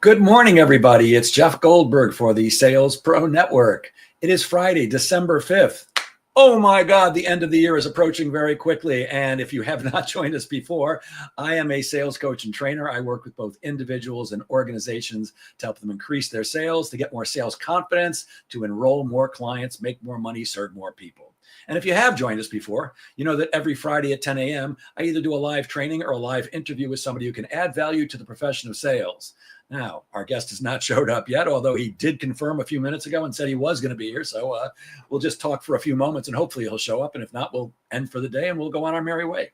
Good morning, everybody. It's Jeff Goldberg for the Sales Pro Network. It is Friday, December 5th. Oh my God, the end of the year is approaching very quickly. And if you have not joined us before, I am a sales coach and trainer. I work with both individuals and organizations to help them increase their sales, to get more sales confidence, to enroll more clients, make more money, serve more people. And if you have joined us before, you know that every Friday at 10 a.m., I either do a live training or a live interview with somebody who can add value to the profession of sales. Now, our guest has not showed up yet, although he did confirm a few minutes ago and said he was going to be here. So we'll just talk for a few moments and hopefully he'll show up. And if not, we'll end for the day and we'll go on our merry way.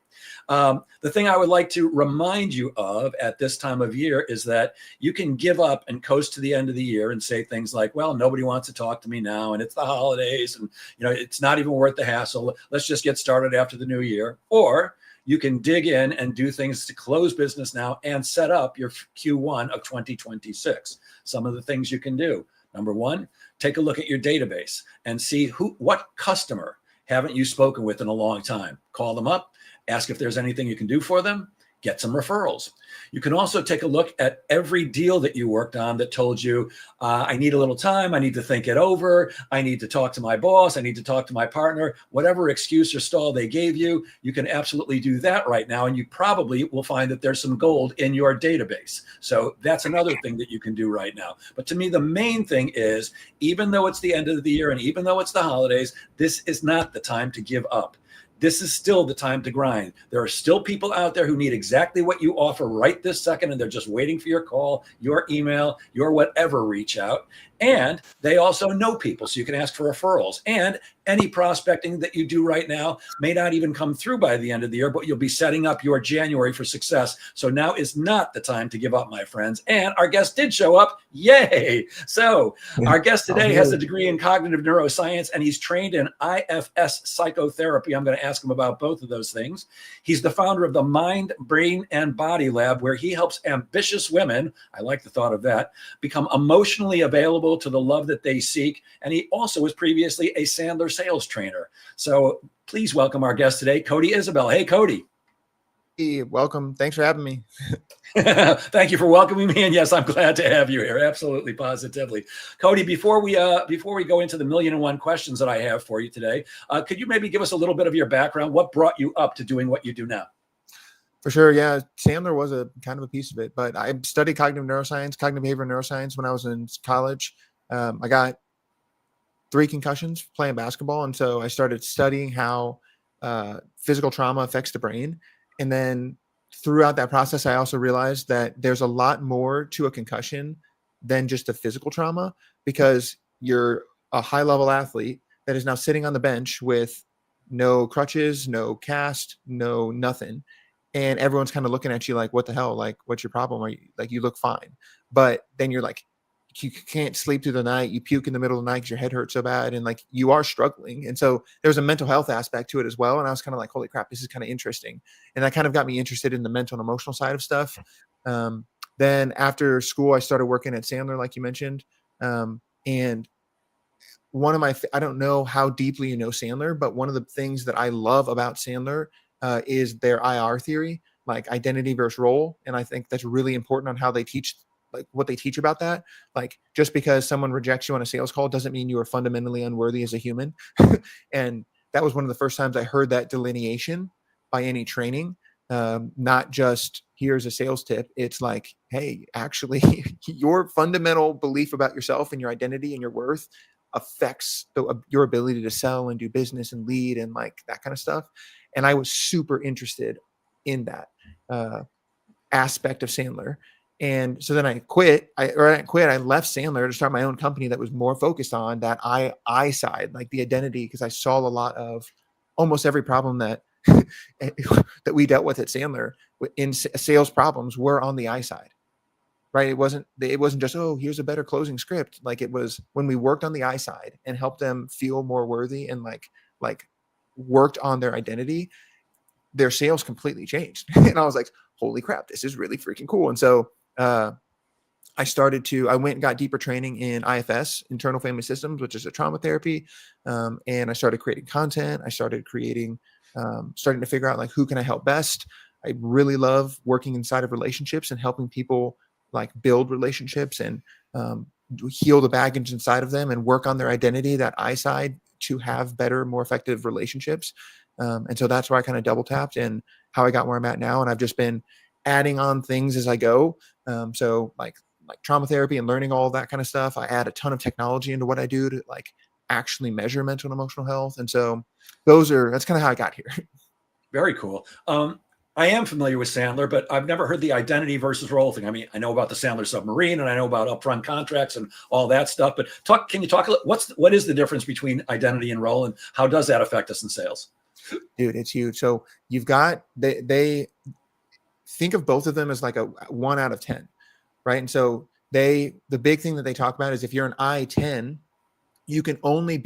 The thing I would like to remind you of at this time of year is that you can give up and coast to the end of the year and say things like, well, nobody wants to talk to me now and it's the holidays and it's not even worth the hassle. Let's just get started after the new year. Or you can dig in and do things to close business now and set up your Q1 of 2026. Some of the things you can do. Number one, take a look at your database and see what customer haven't you spoken with in a long time. Call them up, ask if there's anything you can do for them, get some referrals. You can also take a look at every deal that you worked on that told you, I need a little time, I need to think it over, I need to talk to my boss, I need to talk to my partner, whatever excuse or stall they gave you, you can absolutely do that right now. And you probably will find that there's some gold in your database. So that's another thing that you can do right now. But to me, the main thing is, even though it's the end of the year and even though it's the holidays, this is not the time to give up. This is still the time to grind. There are still people out there who need exactly what you offer right this second, and they're just waiting for your call, your email, your whatever reach out. And they also know people, so you can ask for referrals. And any prospecting that you do right now may not even come through by the end of the year, but you'll be setting up your January for success. So now is not the time to give up, my friends. And our guest did show up. Yay. So our guest today has a degree in cognitive neuroscience, and he's trained in IFS psychotherapy. I'm going to ask him about both of those things. He's the founder of the Mind, Brain, and Body Lab, where he helps ambitious women, I like the thought of that, become emotionally available to the love that they seek. And he also was previously a Sandler sales trainer. So please welcome our guest today, Cody Isabel. Hey, Cody. Hey, welcome. Thanks for having me. Thank you for welcoming me. And yes, I'm glad to have you here. Absolutely, positively. Cody, before we go into the 1,000,001 questions that I have for you today, could you maybe give us a little bit of your background? What brought you up to doing what you do now? For sure. Yeah. Sandler was a kind of a piece of it, but I studied cognitive neuroscience, cognitive behavioral neuroscience when I was in college. I got 3 concussions playing basketball. And so I started studying how physical trauma affects the brain. And then throughout that process, I also realized that there's a lot more to a concussion than just a physical trauma, because you're a high level athlete that is now sitting on the bench with no crutches, no cast, no nothing. And everyone's kind of looking at you like, what the hell? Like, what's your problem? Are you like, you look fine. But then you're like, you can't sleep through the night. You puke in the middle of the night because your head hurts so bad. And like, you are struggling. And so there's a mental health aspect to it as well. And I was kind of like, holy crap, this is kind of interesting. And that kind of got me interested in the mental and emotional side of stuff. Then after school, I started working at Sandler, like you mentioned. And one of my, I don't know how deeply you know Sandler, but one of the things that I love about Sandler is their IR theory, like identity versus role. And I think that's really important on how they teach, like what they teach about that. Like, just because someone rejects you on a sales call doesn't mean you are fundamentally unworthy as a human. And that was one of the first times I heard that delineation by any training. Not just here's a sales tip. It's like, hey, actually your fundamental belief about yourself and your identity and your worth affects your ability to sell and do business and lead and like that kind of stuff. And I was super interested in that aspect of Sandler. And so then I quit. I left Sandler to start my own company that was more focused on that I side, like the identity, because I saw a lot of almost every problem that that we dealt with at Sandler in sales problems were on the I side. Right. It wasn't just, oh, here's a better closing script. Like, it was when we worked on the I side and helped them feel more worthy and like worked on their identity, their sales completely changed. And I was like, holy crap, this is really freaking cool. And so I went and got deeper training in IFS, internal family systems, which is a trauma therapy. And I started creating content. I started starting to figure out like, who can I help best? I really love working inside of relationships and helping people like build relationships and heal the baggage inside of them and work on their identity, that I side, to have better, more effective relationships. And so that's where I kind of double tapped and how I got where I'm at now. And I've just been adding on things as I go. So like trauma therapy and learning all of that kind of stuff. I add a ton of technology into what I do to like actually measure mental and emotional health. And so that's kind of how I got here. Very cool. I am familiar with Sandler, but I've never heard the identity versus role thing. I mean, I know about the Sandler submarine and I know about upfront contracts and all that stuff, but can you talk a little, what is the difference between identity and role and how does that affect us in sales? Dude, it's huge. So you've got, they think of both of them as like a 1 out of 10, right? And so the big thing that they talk about is if you're an I-10, you can only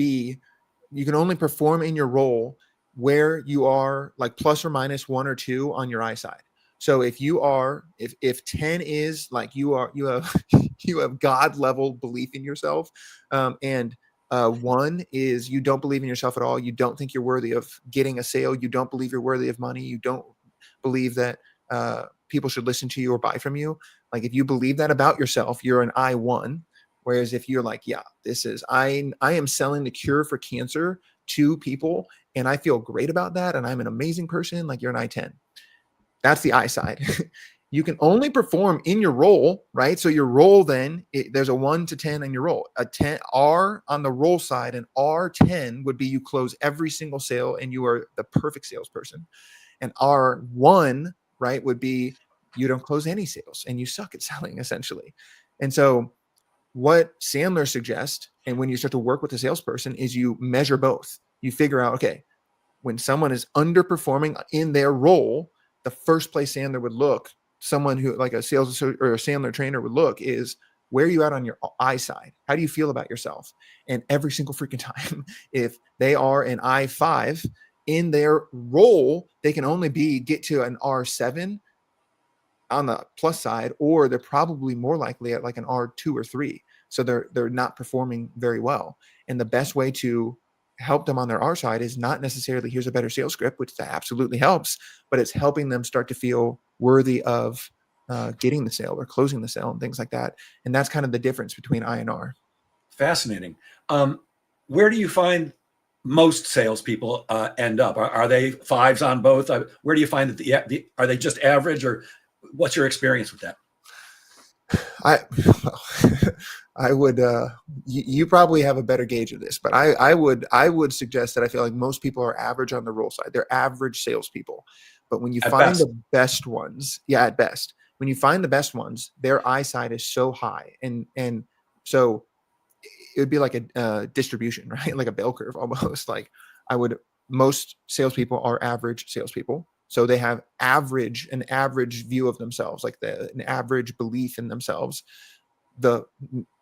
perform in your role where you are like plus or minus 1 or 2 on your I side. So if 10 is like you have God level belief in yourself, and 1 is you don't believe in yourself at all. You don't think you're worthy of getting a sale. You don't believe you're worthy of money. You don't believe that people should listen to you or buy from you. Like if you believe that about yourself, you're an I-1. Whereas if you're like, yeah, I am selling the cure for cancer to people and I feel great about that and I'm an amazing person, like you're an I-10. That's the I side. You can only perform in your role, right? So your role then, there's a 1 to 10 in your role. A 10 R on the role side, and R10 would be you close every single sale and you are the perfect salesperson. And R1, right, would be you don't close any sales and you suck at selling essentially. And so what Sandler suggests, and when you start to work with a salesperson, is you measure both. You figure out, okay, when someone is underperforming in their role, the first place Sandler would look, someone who like a sales or a Sandler trainer would look, is where are you at on your I side? How do you feel about yourself? And every single freaking time, if they are an I-5 in their role, they can only get to an R7 on the plus side, or they're probably more likely at like an R2 or 3. So they're not performing very well. And the best way to help them on their R side is not necessarily here's a better sales script, which that absolutely helps, but it's helping them start to feel worthy of getting the sale or closing the sale and things like that. And that's kind of the difference between I and R. Fascinating. Where do you find most salespeople end up? Are they 5s on both? Where do you find that are they just average, or what's your experience with that? I would, you probably have a better gauge of this, but I would suggest that I feel like most people are average on the role side. They're average salespeople. But when you find the best ones, at best, when you find the best ones, their I side is so high. And so it would be like a distribution, right? Like a bell curve almost. Like most salespeople are average salespeople. So they have an average view of themselves, like an average belief in themselves. The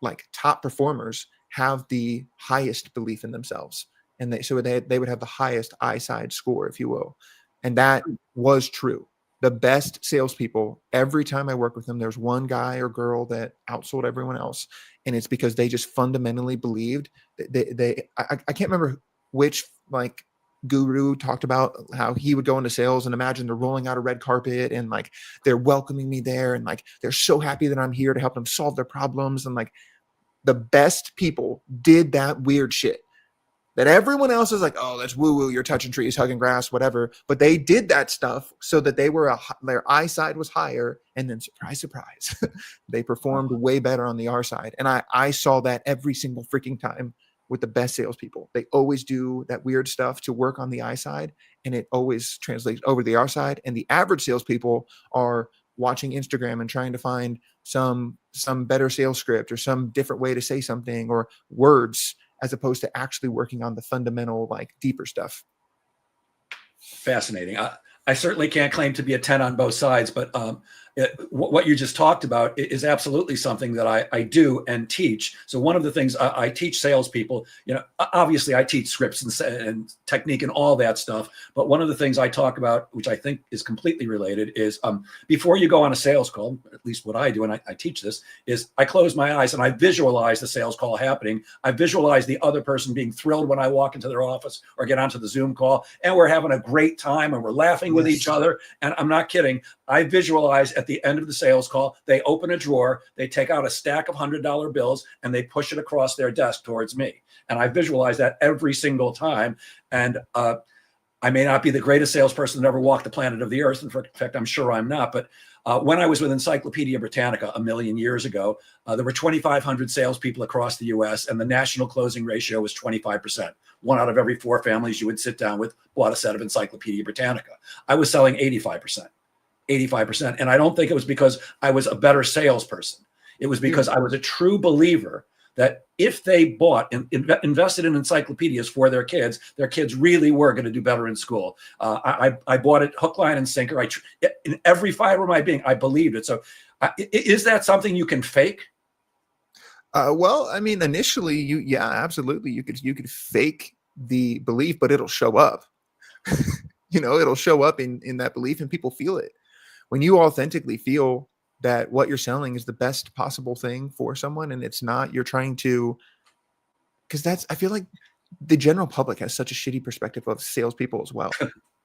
like top performers have the highest belief in themselves, and they would have the highest I side score, if you will. And that was true. The best salespeople, every time I work with them, there's one guy or girl that outsold everyone else, and it's because they just fundamentally believed that I can't remember which like guru talked about how he would go into sales and imagine they're rolling out a red carpet and like they're welcoming me there and like they're so happy that I'm here to help them solve their problems. And like the best people did that weird shit that everyone else is like, oh, that's woo woo, you're touching trees, hugging grass, whatever. But they did that stuff so that their I side was higher, and then surprise, surprise, they performed way better on the R side. And I saw that every single freaking time with the best salespeople. They always do that weird stuff to work on the I side, and it always translates over the R side. And the average salespeople are watching Instagram and trying to find some better sales script or some different way to say something or words, as opposed to actually working on the fundamental, like deeper stuff. Fascinating. I certainly can't claim to be a 10 on both sides, but what you just talked about is absolutely something that I do and teach. So one of the things I teach salespeople, obviously I teach scripts and technique and all that stuff. But one of the things I talk about, which I think is completely related, is before you go on a sales call, at least what I do, and I teach this, is I close my eyes and I visualize the sales call happening. I visualize the other person being thrilled when I walk into their office or get onto the Zoom call, and we're having a great time and we're laughing with each other. And I'm not kidding. I visualize at the end of the sales call, they open a drawer, they take out a stack of $100 bills, and they push it across their desk towards me. And I visualize that every single time. And I may not be the greatest salesperson that ever walked the planet of the earth. In fact, I'm sure I'm not. But when I was with Encyclopedia Britannica a million years ago, there were 2,500 salespeople across the U.S., and the national closing ratio was 25%. One out of every 4 families you would sit down with bought a set of Encyclopedia Britannica. I was selling 85%. And I don't think it was because I was a better salesperson. It was because I was a true believer that if they bought and invested in encyclopedias for their kids really were going to do better in school. I bought it hook, line, and sinker. In every fiber of my being, I believed it. So is that something you can fake? Well, I mean, initially, yeah, absolutely. You could fake the belief, but it'll show up. It'll show up in that belief, and people feel it. When you authentically feel that what you're selling is the best possible thing for someone, and it's not, you're trying to, because I feel like the general public has such a shitty perspective of salespeople as well.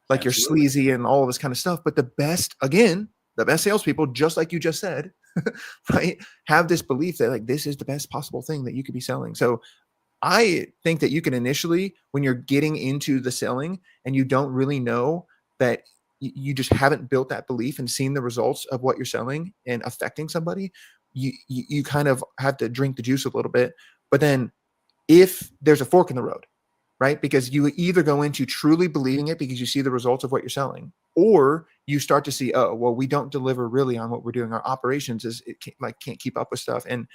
Like you're sleazy and all of this kind of stuff. But the best salespeople, just like you just said, right, have this belief that like this is the best possible thing that you could be selling. So I think that you can initially, when you're getting into the selling and you don't really know that you just haven't built that belief and seen the results of what you're selling and affecting somebody, you kind of have to drink the juice a little bit. But then if there's a fork in the road, right? Because you either go into truly believing it because you see the results of what you're selling, or you start to see, oh, well, we don't deliver really on what we're doing. Our operations can't keep up with stuff. And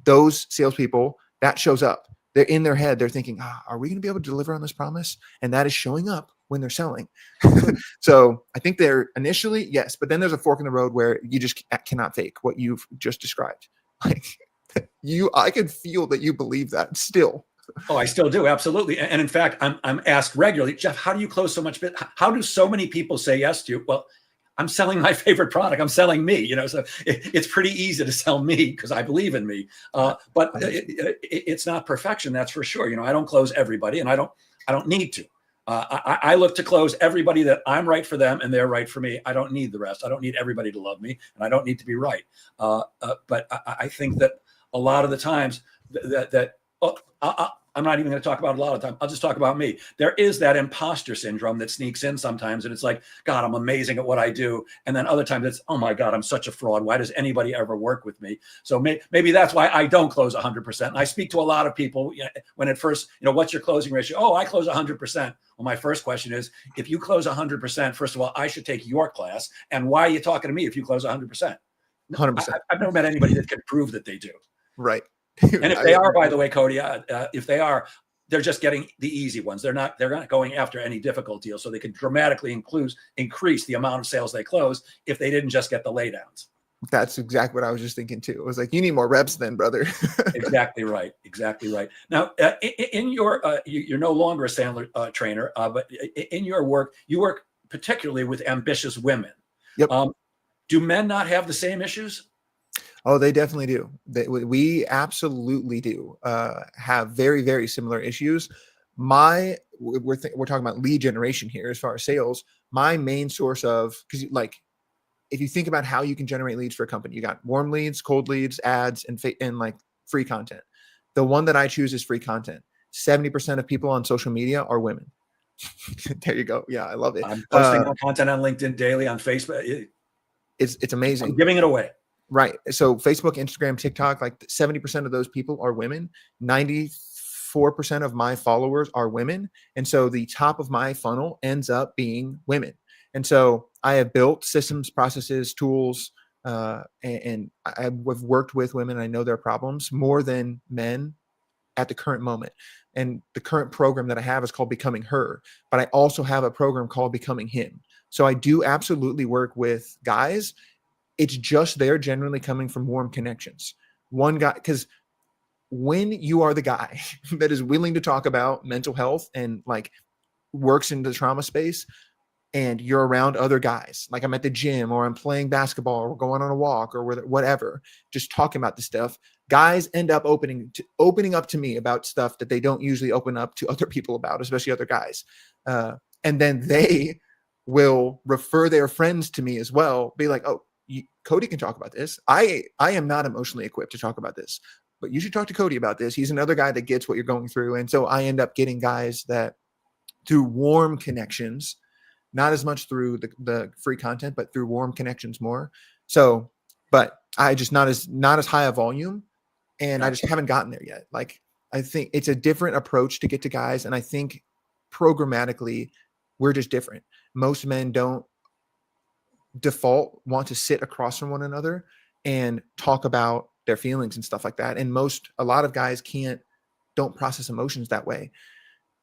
those salespeople, that shows up. They're in their head. They're thinking, are we going to be able to deliver on this promise? And that is showing up when they're selling. So I think they're initially, yes, but then there's a fork in the road where you just cannot fake what you've just described. Like I can feel that you believe that still. Oh, I still do. Absolutely. And in fact, I'm asked regularly, Jeff, how do you close so much business? How do so many people say yes to you? Well, I'm selling my favorite product. I'm selling me, so it's pretty easy to sell me because I believe in me. But it's not perfection. That's for sure. I don't close everybody, and I don't need to. I look to close everybody that I'm right for them and they're right for me. I don't need the rest. I don't need everybody to love me, and I don't need to be right. But I think that a lot of the times I'm not even going to talk about it a lot of time. I'll just talk about me. There is that imposter syndrome that sneaks in sometimes. And it's like, God, I'm amazing at what I do. And then other times it's, oh my God, I'm such a fraud. Why does anybody ever work with me? So maybe that's why I don't close 100%. And I speak to a lot of people when at first, what's your closing ratio? Oh, I close 100%. Well, my first question is, if you close 100%, first of all, I should take your class. And why are you talking to me if you close 100%? 100%. I've never met anybody that can prove that they do. Right. And if they are, by the way, Cody, if they are, they're just getting the easy ones. They're not going after any difficult deals. So they could dramatically increase the amount of sales they close if they didn't just get the laydowns. That's exactly what I was just thinking too. It was like, you need more reps then, brother. Exactly right. Now, in your, you're no longer a Sandler trainer, but in your work, you work particularly with ambitious women. Yep. Do men not have the same issues? Oh, they definitely do. We absolutely do have very, very similar issues. We're talking about lead generation here as far as sales. My main source of, because if you think about how you can generate leads for a company, you got warm leads, cold leads, ads, and like free content. The one that I choose is free content. 70% of people on social media are women. There you go. Yeah, I love it. I'm posting more content on LinkedIn daily, on Facebook. It's amazing. I'm giving it away. Right. So Facebook, Instagram, TikTok, like 70% of those people are women. 94% of my followers are women. And so the top of my funnel ends up being women. And so I have built systems, processes, tools, and I've worked with women. I know their problems more than men at the current moment. And the current program that I have is called Becoming Her, but I also have a program called Becoming Him. So I do absolutely work with guys. It's just they're generally coming from warm connections. One guy, because when you are the guy that is willing to talk about mental health and like works in the trauma space, and you're around other guys, like I'm at the gym or I'm playing basketball or going on a walk or whatever, just talking about the stuff, guys end up opening up to me about stuff that they don't usually open up to other people about, especially other guys. And then they will refer their friends to me as well, be like, oh, Cody can talk about this. I am not emotionally equipped to talk about this, but you should talk to Cody about this. He's another guy that gets what you're going through. And so I end up getting guys that through warm connections, not as much through the free content, but through warm connections more. So, but I just not as high a volume, and I just haven't gotten there yet. Like, I think it's a different approach to get to guys. And I think programmatically we're just different. Most men don't default want to sit across from one another and talk about their feelings and stuff like that. And a lot of guys don't process emotions that way.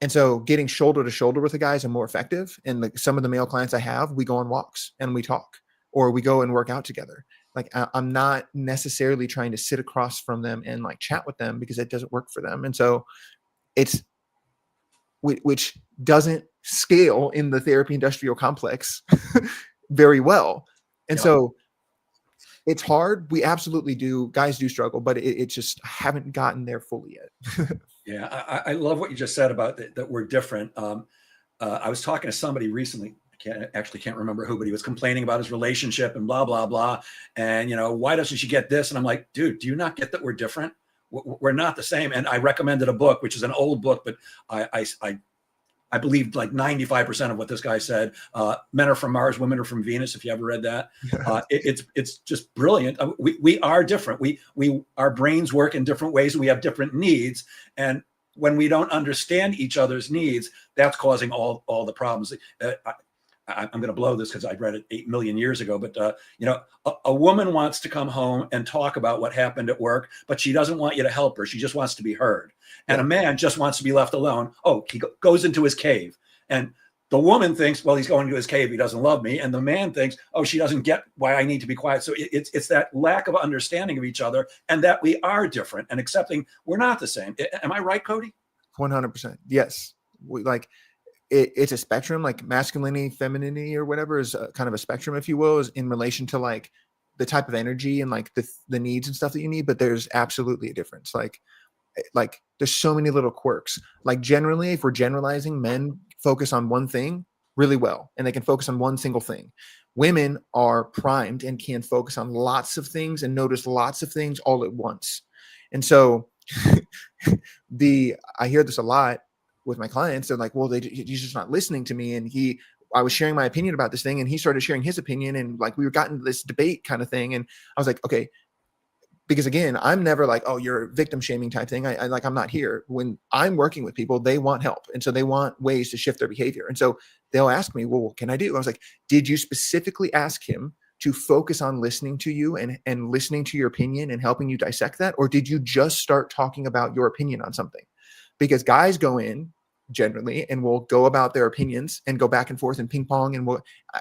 And so getting shoulder to shoulder with the guys are more effective. And like some of the male clients I have, we go on walks and we talk, or we go and work out together. Like I'm not necessarily trying to sit across from them and like chat with them, because it doesn't work for them. And so it's, which doesn't scale in the therapy industrial complex very well. And so it's hard. We absolutely do. Guys do struggle, but it just haven't gotten there fully yet. Yeah, I love what you just said about that we're different. I was talking to somebody recently. I can't remember who, but he was complaining about his relationship and blah, blah, blah. And, why doesn't she get this? And I'm like, dude, do you not get that we're different? We're not the same. And I recommended a book, which is an old book, but I believed like 95% of what this guy said. Men are from Mars, women are from Venus. If you ever read that, it's just brilliant. We are different. Our brains work in different ways, and we have different needs. And when we don't understand each other's needs, that's causing all the problems. I'm going to blow this because I read it 8 million years ago, but a woman wants to come home and talk about what happened at work, but she doesn't want you to help her. She just wants to be heard. And a man just wants to be left alone. Oh, he goes into his cave, and the woman thinks, well, he's going to his cave, he doesn't love me. And the man thinks, oh, she doesn't get why I need to be quiet. So it's that lack of understanding of each other, and that we are different, and accepting we're not the same. Am I right, Cody? 100%. Yes. It's a spectrum, like masculinity, femininity, or whatever is kind of a spectrum, if you will, is in relation to like the type of energy and like the needs and stuff that you need. But there's absolutely a difference. Like there's so many little quirks. Like generally, if we're generalizing, men focus on one thing really well, and they can focus on one single thing. Women are primed and can focus on lots of things and notice lots of things all at once. And so I hear this a lot with my clients. They're like, well, he's just not listening to me. And I was sharing my opinion about this thing, and he started sharing his opinion, and like we got into this debate kind of thing. And I was like, okay, because again, I'm never like, oh, you're victim shaming type thing. I'm not here. When I'm working with people, they want help. And so they want ways to shift their behavior. And so they'll ask me, well, what can I do? I was like, did you specifically ask him to focus on listening to you and listening to your opinion and helping you dissect that? Or did you just start talking about your opinion on something? Because guys go in generally and will go about their opinions and go back and forth and ping pong. And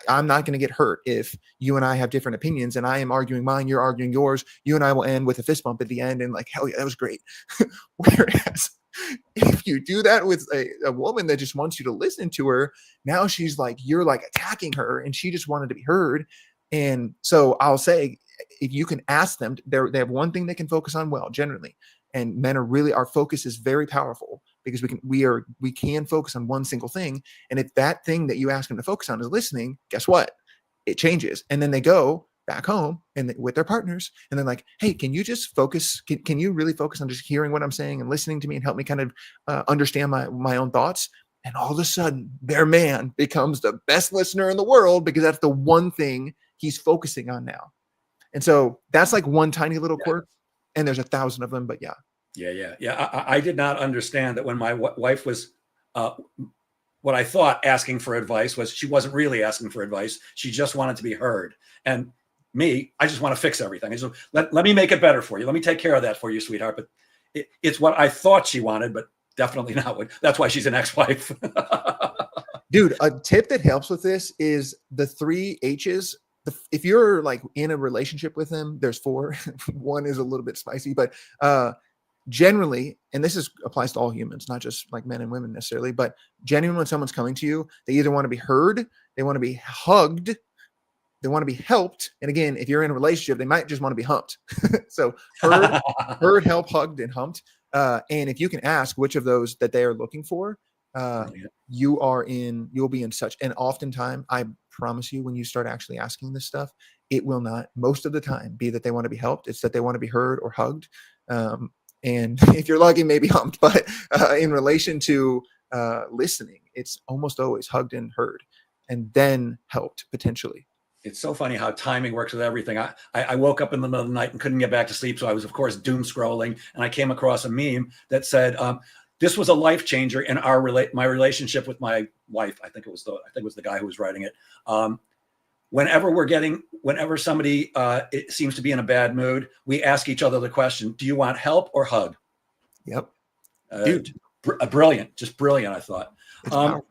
I'm not going to get hurt if you and I have different opinions, and I am arguing mine, you're arguing yours. You and I will end with a fist bump at the end and like, hell yeah, that was great. Whereas if you do that with a woman that just wants you to listen to her, now she's like, you're like attacking her, and she just wanted to be heard. And so I'll say, if you can ask them, they have one thing they can focus on well, generally. And men our focus is very powerful, because we can focus on one single thing. And if that thing that you ask them to focus on is listening, guess what? It changes. And then they go back home and with their partners, and they're like, hey, can you just focus? Can you really focus on just hearing what I'm saying and listening to me and help me kind of understand my own thoughts? And all of a sudden their man becomes the best listener in the world, because that's the one thing he's focusing on now. And so that's like one tiny little quirk. And there's 1,000 of them, but yeah. I did not understand that when my wife was, what I thought asking for advice was, she wasn't really asking for advice. She just wanted to be heard. And me, I just want to fix everything. I just, let me make it better for you. Let me take care of that for you, sweetheart. But it's what I thought she wanted, but definitely not what. That's why she's an ex-wife. Dude, a tip that helps with this is the 3 H's. If you're like in a relationship with them, there's 4. One is a little bit spicy, but generally, and this applies to all humans, not just like men and women necessarily, but genuinely when someone's coming to you, they either want to be heard, they want to be hugged, they want to be helped. And again, if you're in a relationship, they might just want to be humped. So heard, helped, hugged, and humped. And if you can ask which of those that they are looking for, Brilliant. you'll be in such, and oftentimes, I promise you, when you start actually asking this stuff, it will not most of the time be that they want to be helped. It's that they want to be heard or hugged. And if you're lucky, maybe humped, but in relation to listening, it's almost always hugged and heard and then helped potentially. It's so funny how timing works with everything. I woke up in the middle of the night and couldn't get back to sleep. So I was, of course, doom scrolling, and I came across a meme that said, this was a life changer in my relationship with my wife. I think it was the guy who was writing it. Whenever somebody it seems to be in a bad mood, we ask each other the question, do you want help or hug? Yep. Huge. Brilliant. Just brilliant, I thought. It's powerful.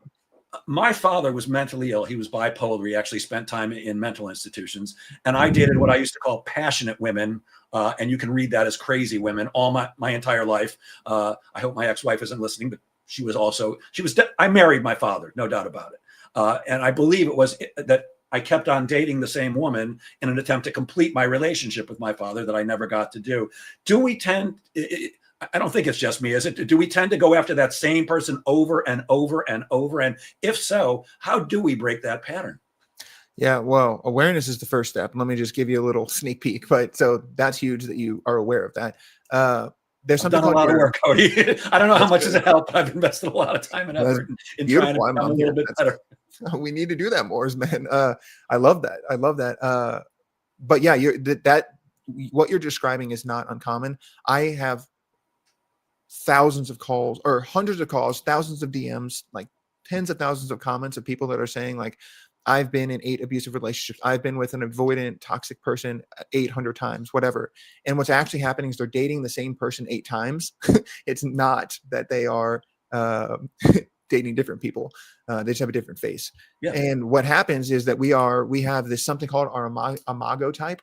My father was mentally ill. He was bipolar. He actually spent time in mental institutions. And I dated what I used to call passionate women. And you can read that as crazy women all my entire life. I hope my ex-wife isn't listening, but I married my father, no doubt about it. And I believe it was that I kept on dating the same woman in an attempt to complete my relationship with my father that I never got to do. I don't think it's just me, is it? Do we tend to go after that same person over and over and over? And if so, how do we break that pattern? Yeah, well, awareness is the first step. Let me just give you a little sneak peek. But so that's huge that you are aware of that. There's something I've done a lot of work, Cody. I don't know how much has helped, but I've invested a lot of time and effort in trying to become a little bit better. We need to do that more, man. I love that. But yeah, what you're describing is not uncommon. I have thousands of calls or hundreds of calls, thousands of DMs, like tens of thousands of comments of people that are saying like, I've been in 8 abusive relationships. I've been with an avoidant, toxic person 800 times, whatever. And what's actually happening is they're dating the same person 8 times. It's not that they are dating different people. They just have a different face. Yeah. And what happens is that we have this something called our imago type.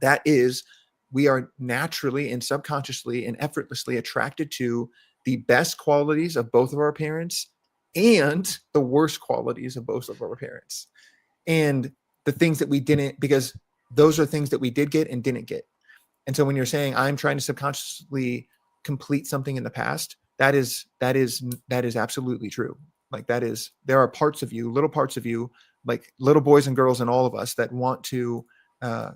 That is, we are naturally and subconsciously and effortlessly attracted to the best qualities of both of our parents and the worst qualities of both of our parents. And the things that we didn't, because those are things that we did get and didn't get. And so when you're saying I'm trying to subconsciously complete something in the past, that is absolutely true. Like there are parts of you, little parts of you, like little boys and girls and all of us that want to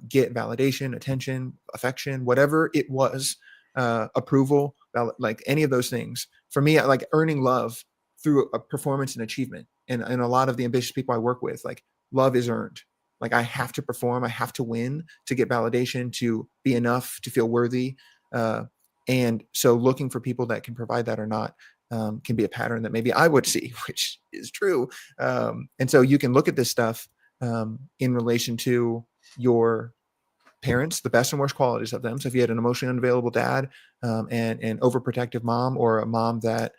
get validation, attention, affection, whatever it was, approval, like any of those things. For me, like earning love through a performance and achievement. And a lot of the ambitious people I work with, like love is earned. Like I have to perform, I have to win to get validation, to be enough, to feel worthy. And so looking for people that can provide that or not can be a pattern that maybe I would see, which is true. And so you can look at this stuff in relation to your parents, the best and worst qualities of them. So if you had an emotionally unavailable dad and an overprotective mom, or a mom that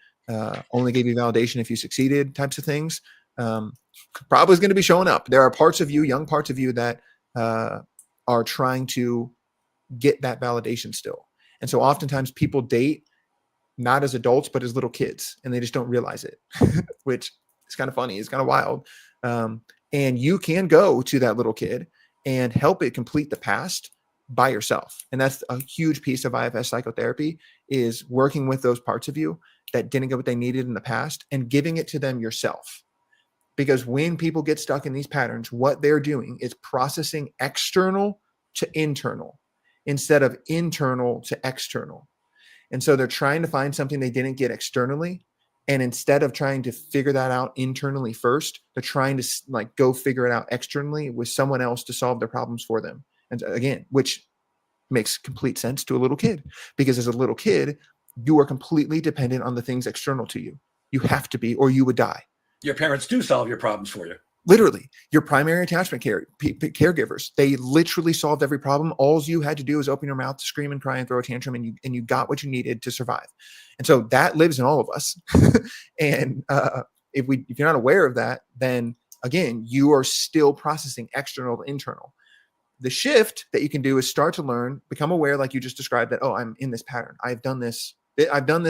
only gave you validation if you succeeded, types of things, probably is going to be showing up. There are parts of you, young parts of you, that are trying to get that validation still. And so oftentimes people date not as adults, but as little kids, and they just don't realize it, which is kind of funny. It's kind of wild. And you can go to that little kid and help it complete the past by yourself. And that's a huge piece of IFS psychotherapy, is working with those parts of you that didn't get what they needed in the past and giving it to them yourself. Because when people get stuck in these patterns, what they're doing is processing external to internal instead of internal to external. And so they're trying to find something they didn't get externally. And instead of trying to figure that out internally first, they're trying to like go figure it out externally with someone else to solve their problems for them. And again, which makes complete sense to a little kid, because as a little kid, you are completely dependent on the things external to you. You have to be, or you would die. Your parents do solve your problems for you. Literally, your primary attachment caregivers, they literally solved every problem. All you had to do is open your mouth to scream and cry and throw a tantrum, and you got what you needed to survive. And so that lives in all of us. And if you're not aware of that, then again, you are still processing external to internal. The shift that you can do is start to learn, become aware, like you just described, that, oh, I'm in this pattern. I've done this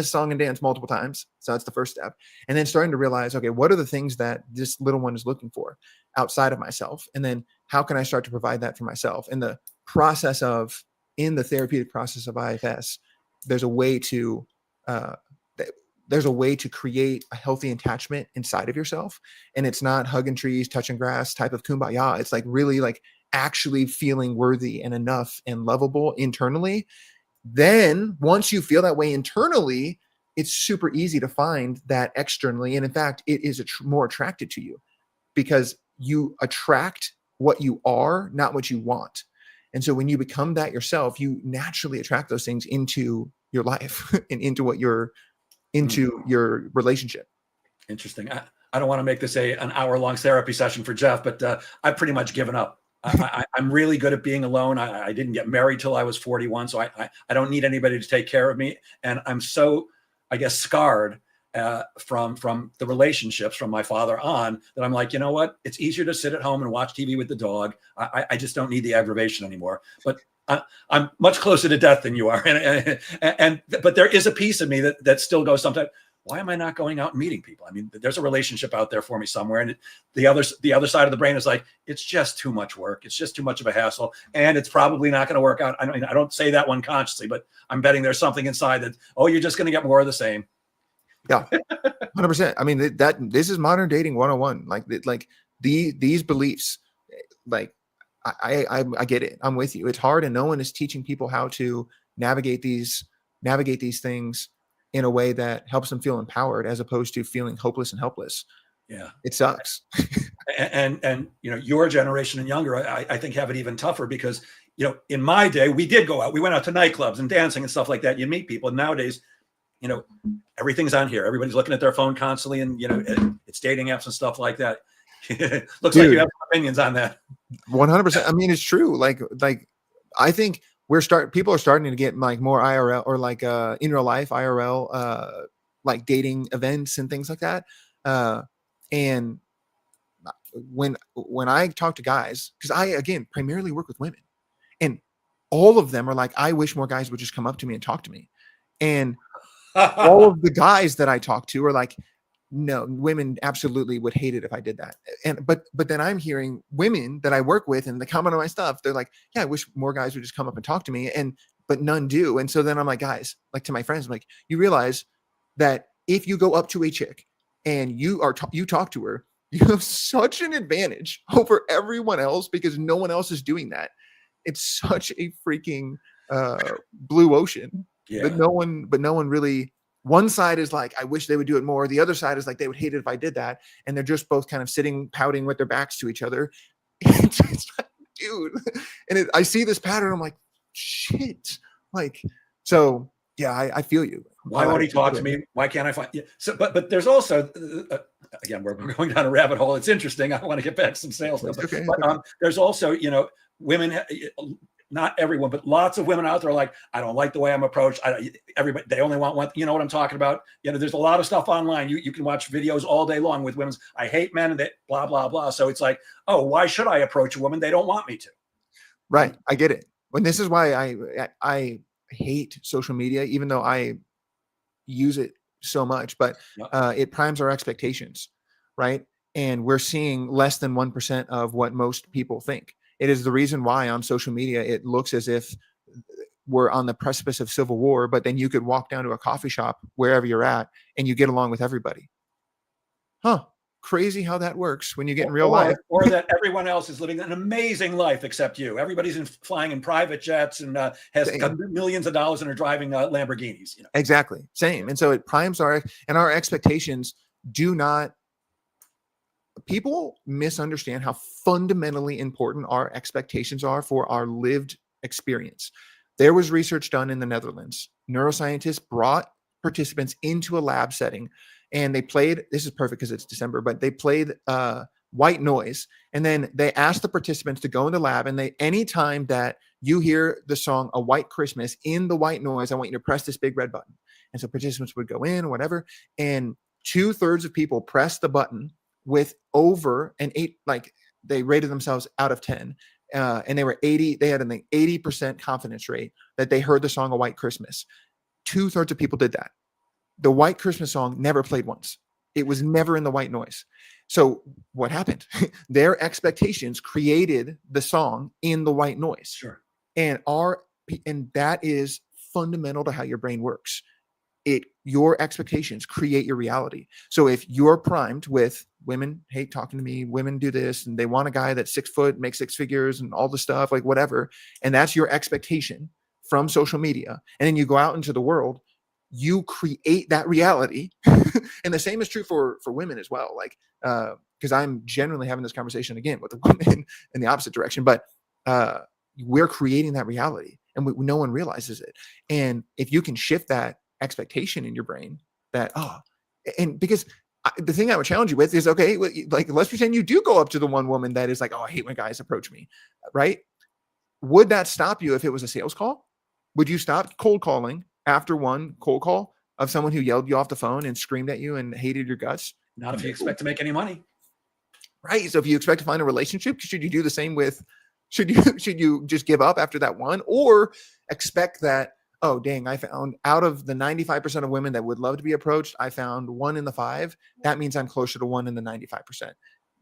song and dance multiple times. So that's the first step. And then starting to realize, okay, what are the things that this little one is looking for outside of myself? And then how can I start to provide that for myself? In the therapeutic process of IFS, there's a way to there's a way to create a healthy attachment inside of yourself. And it's not hugging trees, touching grass type of kumbaya. It's like really like actually feeling worthy and enough and lovable internally. Then once you feel that way internally, it's super easy to find that externally. And in fact, it is more attracted to you because you attract what you are, not what you want. And so when you become that yourself, you naturally attract those things into your life and into your relationship. Interesting. I don't want to make this an hour-long therapy session for Jeff, but I've pretty much given up. I'm really good at being alone. I didn't get married till I was 41, so I don't need anybody to take care of me. And I'm so, I guess, scarred from the relationships from my father on that I'm like, you know what? It's easier to sit at home and watch TV with the dog. I just don't need the aggravation anymore. But I'm much closer to death than you are. But there is a piece of me that still goes sometimes, why am I not going out and meeting people? I mean, there's a relationship out there for me somewhere. And the other side of the brain is like, it's just too much work. It's just too much of a hassle. And it's probably not going to work out. I mean, I don't say that one consciously, but I'm betting there's something inside that, oh, you're just going to get more of the same. Yeah, 100%. I mean, this is modern dating 101. Like these beliefs, like I get it. I'm with you. It's hard, and no one is teaching people how to navigate these things in a way that helps them feel empowered, as opposed to feeling hopeless and helpless. Yeah, it sucks. and your generation and younger, I think, have it even tougher because in my day we did go out. We went out to nightclubs and dancing and stuff like that. You meet people, and nowadays, everything's on here. Everybody's looking at their phone constantly, and it's dating apps and stuff like that. Looks Dude, like you have some opinions on that. 100%. I mean, it's true. Like I think people are starting to get like more IRL or like in real life IRL like dating events and things like that. And when I talk to guys, because I again primarily work with women, and all of them are like, I wish more guys would just come up to me and talk to me. And all of the guys that I talk to are like, no, women absolutely would hate it if I did that. And but then I'm hearing women that I work with and they comment on my stuff. They're like, yeah, I wish more guys would just come up and talk to me. But none do. And so then I'm like, guys, like to my friends, I'm like, you realize that if you go up to a chick and you talk to her, you have such an advantage over everyone else because no one else is doing that. It's such a freaking blue ocean. Yeah. But no one really. One side is like, I wish they would do it more. The other side is like, they would hate it if I did that. And they're just both kind of sitting, pouting with their backs to each other. It's like, dude. And I see this pattern. I'm like, shit. Like, so yeah, I feel you. Why won't he talk to me? Why can't I find? Yeah. So, but there's also, again, we're going down a rabbit hole. It's interesting. I want to get back to some sales stuff. Okay. But there's also, women. Not everyone, but lots of women out there are like, I don't like the way I'm approached. Everybody, they only want one. You know what I'm talking about? There's a lot of stuff online. You can watch videos all day long with women's, I hate men and they blah, blah, blah. So it's like, oh, why should I approach a woman? They don't want me to. Right. I get it. And this is why I hate social media, even though I use it so much, but it primes our expectations. Right. And we're seeing less than 1% of what most people think. It is the reason why on social media, it looks as if we're on the precipice of civil war, but then you could walk down to a coffee shop wherever you're at and you get along with everybody. Huh. Crazy how that works when you get in real life. Or that everyone else is living an amazing life except you. Everybody's flying in private jets and has millions of dollars and are driving Lamborghinis. Exactly. Same. And so it primes our expectations do not. People misunderstand how fundamentally important our expectations are for our lived experience. There was research done in the Netherlands. Neuroscientists brought participants into a lab setting and they played, this is perfect because it's December, but they played white noise. And then they asked the participants to go in the lab and anytime that you hear the song A White Christmas in the white noise, I want you to press this big red button. And so participants would go in or whatever. And 2/3 of people pressed the button with over an 8, like they rated themselves out of 10. And they had an 80% confidence rate that they heard the song A White Christmas. 2/3 of people did that. The White Christmas song never played once. It was never in the white noise. So what happened? Their expectations created the song in the white noise. Sure. And that is fundamental to how your brain works. your expectations create your reality. So if you're primed with women hate talking to me, women do this, and they want a guy that's 6 foot, makes 6 figures and all the stuff, like whatever, and that's your expectation from social media, and then you go out into the world, you create that reality. And the same is true for women as well. Like, because I'm generally having this conversation again with the women in the opposite direction, but we're creating that reality, and no one realizes it. And if you can shift that expectation in your brain, that and because the thing I would challenge you with is, okay, like let's pretend you do go up to the one woman that is like, oh, I hate when guys approach me, right? Would that stop you if it was a sales call? Would you stop cold calling after one cold call of someone who yelled you off the phone and screamed at you and hated your guts? Not if you expect to make any money. Right. So if you expect to find a relationship, should you do the same with, should you just give up after that one, or expect that, oh, dang, I found out of the 95% of women that would love to be approached, I found 1 in the 5. That means I'm closer to 1 in the 95%.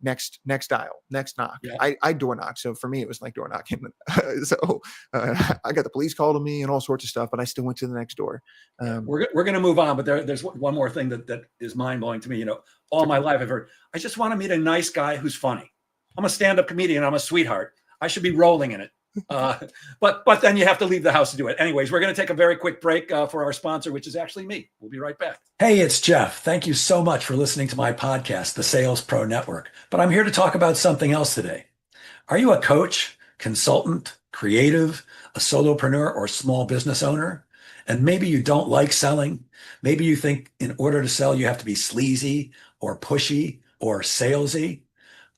Next dial, next knock. Yeah. I door knock. So for me, it was like door knocking. So I got the police call to me and all sorts of stuff, but I still went to the next door. We're going to move on, but there's one more thing that is mind blowing to me. You know, all my life I've heard, I just want to meet a nice guy who's funny. I'm a stand-up comedian. I'm a sweetheart. I should be rolling in it. But then you have to leave the house to do it. Anyways, we're going to take a very quick break for our sponsor, which is actually me. We'll be right back. Hey, it's Jeff. Thank you so much for listening to my podcast, The Sales Pro Network. But I'm here to talk about something else today. Are you a coach, consultant, creative, a solopreneur, or small business owner? And maybe you don't like selling. Maybe you think in order to sell, you have to be sleazy or pushy or salesy.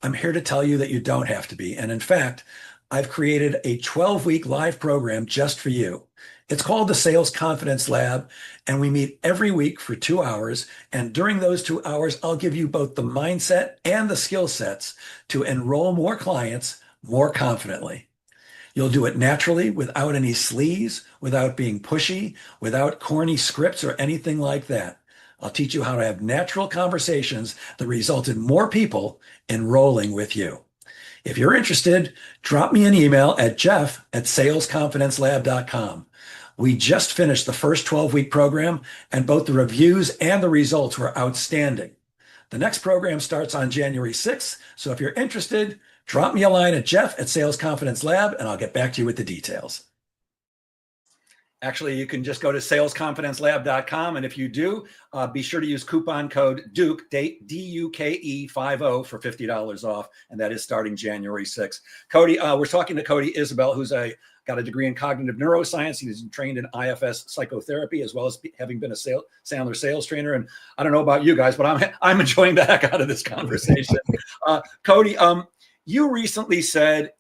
I'm here to tell you that you don't have to be. And in fact, I've created a 12-week live program just for you. It's called the Sales Confidence Lab, and we meet every week for 2 hours. And during those 2 hours, I'll give you both the mindset and the skill sets to enroll more clients more confidently. You'll do it naturally, without any sleaze, without being pushy, without corny scripts or anything like that. I'll teach you how to have natural conversations that result in more people enrolling with you. If you're interested, drop me an email at jeff@salesconfidencelab.com. We just finished the first 12-week program, and both the reviews and the results were outstanding. The next program starts on January 6th, so if you're interested, drop me a line at jeff@salesconfidencelab, and I'll get back to you with the details. Actually, you can just go to salesconfidencelab.com. And if you do, be sure to use coupon code DUKE, DUKE 50 for $50 off. And that is starting January 6th. Cody, we're talking to Cody Isabel, who's got a degree in cognitive neuroscience. He's trained in IFS psychotherapy, as well as having been a Sandler sales trainer. And I don't know about you guys, but I'm enjoying the heck out of this conversation. Cody, you recently said,